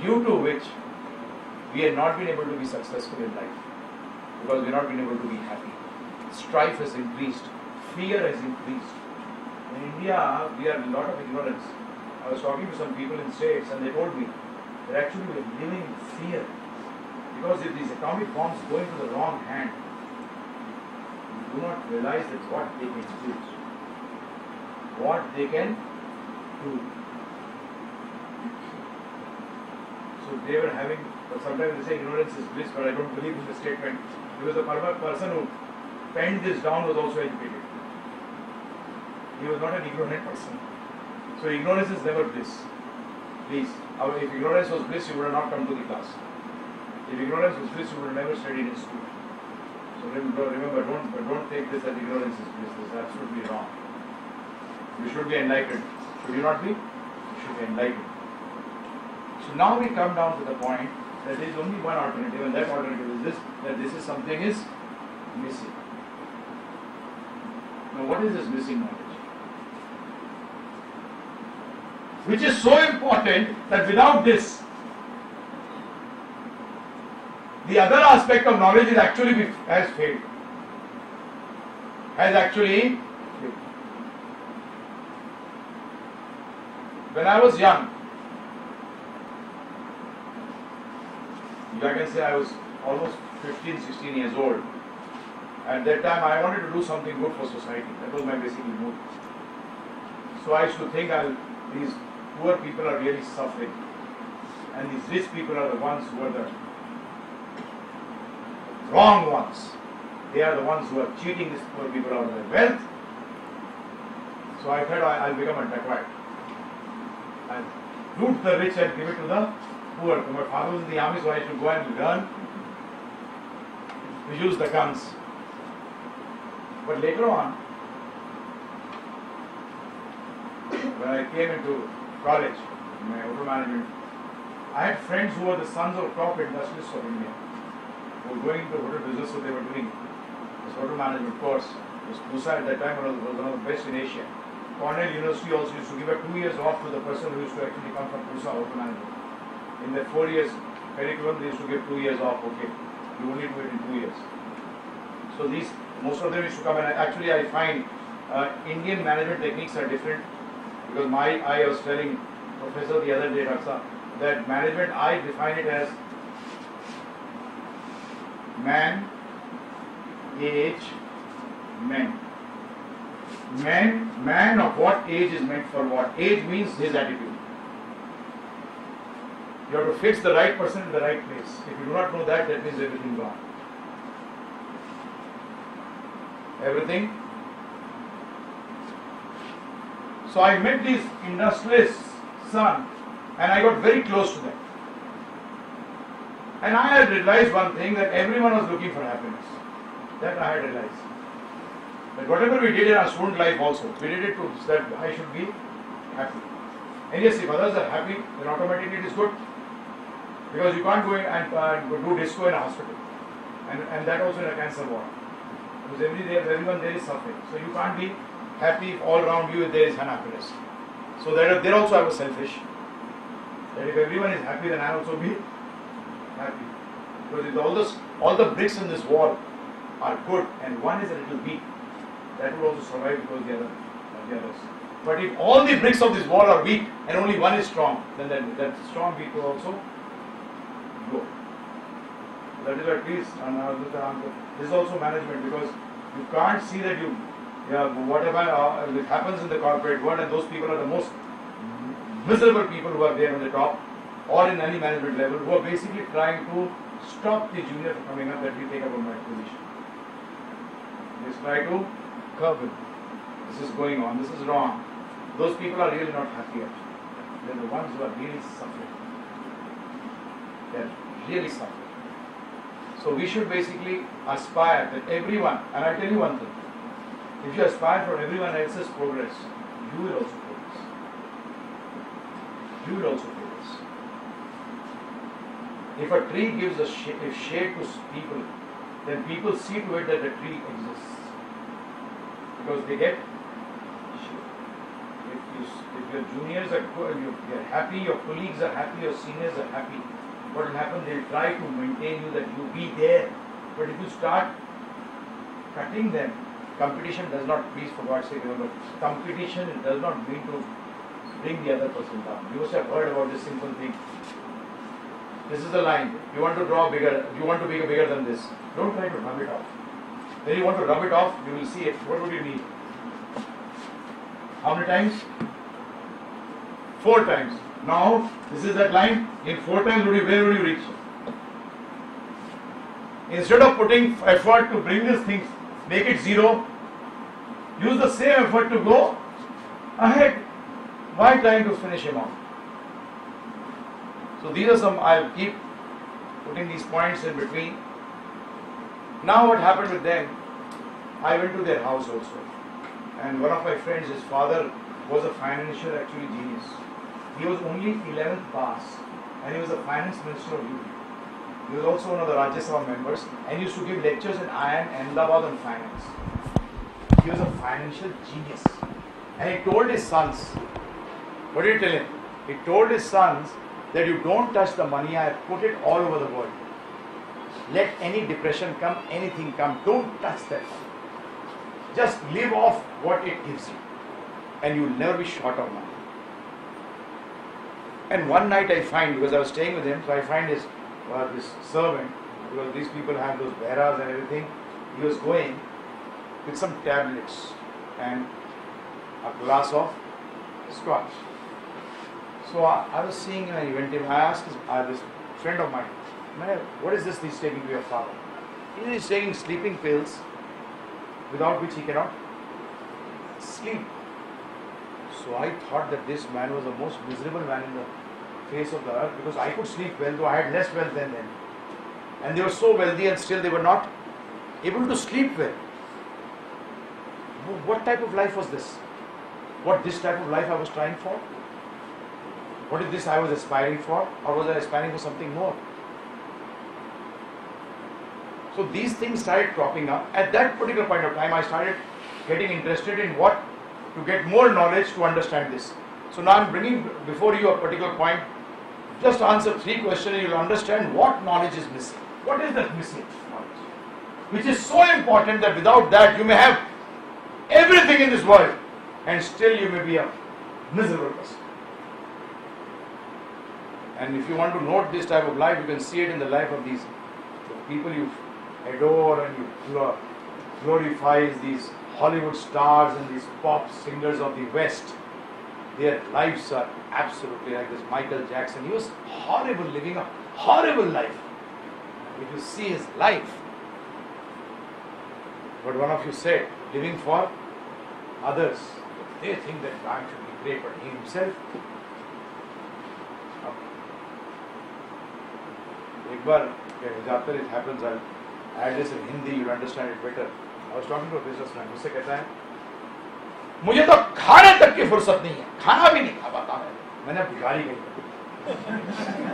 due to which we have not been able to be successful in life, because we have not been able to be happy. Strife has increased, fear has increased. In India, we have a lot of ignorance. I was talking to some people in states and they told me that actually we are living in fear, because if these atomic bombs go into the wrong hand, you do not realize that what they can do. What they can do. So they were having, sometimes they say ignorance is bliss, but I don't believe in the statement, because the person who penned this down was also educated. He was not an ignorant person. So ignorance is never bliss. Please. If ignorance was bliss, you would have not come to the class. If ignorance was bliss, you would have never studied in school. So remember, don't take this as ignorance is bliss. This is absolutely wrong. You should be enlightened. Should you not be? You should be enlightened. So now we come down to the point that there is only one alternative, and that alternative is this, that this is something is missing. Now what is this missing knowledge? Which is so important that without this, the other aspect of knowledge is actually has failed. Has actually failed. When I was young, I can say I was almost 15, 16 years old. At that time I wanted to do something good for society. That was my basic mood. So I used to think these poor people are really suffering, and these rich people are the ones who are the wrong ones. They are the ones who are cheating these poor people out of their wealth. So I thought I'll become a dacoit. I'll loot the rich and give it to the poor. My father was in the army, so I used to go and learn to use the guns. But later on, when I came into college, in my hotel management, I had friends who were the sons of top industrialists of India, who were going into hotel business, so they were doing this hotel management course. It was PUSA at that time, was one of the best in Asia. Cornell University also used to give a 2 years off to the person who used to actually come from PUSA hotel management. In their 4 years curriculum, they used to give 2 years off. Okay, you only do it in 2 years. So most of them used to come, and actually I find Indian management techniques are different, because I was telling Professor the other day, Raksa, that management, I define it as man, age, men. Man of what age is meant for what? Age means his attitude. You have to fix the right person in the right place. If you do not know that, that means everything wrong. Everything. So I met these industrialists' son, and I got very close to them. And I had realized one thing, that everyone was looking for happiness. That I had realized. That whatever we did in our student life also, we did it so that I should be happy. And yes, if others are happy, then automatically it is good. Because you can't go in and do disco in a hospital. And that also in a cancer ward. Because everyone there is suffering. So you can't be happy if all around you there is unhappiness. So there also I was selfish. That if everyone is happy, then I also be happy. Because if all the bricks in this wall are good and one is a little weak, that will also survive because the others. But if all the bricks of this wall are weak and only one is strong, then that strong weak will also go. That is why please, this is also management, because you can't see that whatever it happens in the corporate world, and those people are the most miserable people who are there on the top or in any management level, who are basically trying to stop the junior from coming up, that we take up a position. Just try to curb it. This is going on, this is wrong. Those people are really not happy actually. They're the ones who are really suffering. They're really suffering. So we should basically aspire that everyone, and I tell you one thing, if you aspire for everyone else's progress, you will also progress. You will also progress. If a tree gives shade to people, then people see to it that the tree exists. Because they get shade. if your juniors are good, you're happy, your colleagues are happy, your seniors are happy, what will happen? They'll try to maintain you that you be there. But if you start cutting them, competition does not, please for God's sake remember, competition does not mean to bring the other person down. You must have heard about this simple thing. This is the line. You want to draw bigger, you want to be bigger than this. Don't try to rub it off. When you want to rub it off, you will see it. What would you need? How many times? 4 times. Now, this is that line. In 4 times, where would you reach? Instead of putting effort to bring these things, make it 0, use the same effort to go ahead. Why trying to finish him off? So these are some, I'll keep putting these points in between. Now what happened with them, I went to their house also. And one of my friends, his father was a financial actually genius. He was only 11th pass and he was the finance minister of UP. He was also one of the Rajya Sabha members and used to give lectures in IIT Ahmedabad on finance. He was a financial genius. And he told his sons, what did he tell him? He told his sons that you don't touch the money, I have put it all over the world. Let any depression come, anything come, don't touch that money. Just live off what it gives you and you will never be short of money. And one night I find, because I was staying with him, so I find his this servant, because these people have those beras and everything, he was going with some tablets and a glass of scotch. So I was seeing an event, I asked this friend of mine, what is this he's taking to your father? He is taking sleeping pills without which he cannot sleep. So I thought that this man was the most miserable man in the face of the earth, because I could sleep well, though I had less wealth than them. And they were so wealthy and still they were not able to sleep well. What type of life was this? What this type of life I was trying for? What is this I was aspiring for? Or was I aspiring for something more? So these things started cropping up. At that particular point of time, I started getting interested in what to get more knowledge to understand this. So now I'm bringing before you a particular point. Just answer 3 questions and you'll understand what knowledge is missing. What is that missing knowledge? Which is so important that without that you may have everything in this world and still you may be a miserable person. And if you want to note this type of life, you can see it in the life of these people you adore and you glorify, these Hollywood stars and these pop singers of the West. Their lives are absolutely like this. Michael Jackson, he was horrible, living a horrible life. If you see his life, but one of you said, living for others. They think that God should be great, but he himself. After it happens, I'll add this in Hindi, you'll understand it better. I was talking to a businessman, मुझसे कहता है, मुझे तो खाने तक की फुर्सत नहीं है, खाना भी नहीं खा पाता मैं, मैंने भिखारी कही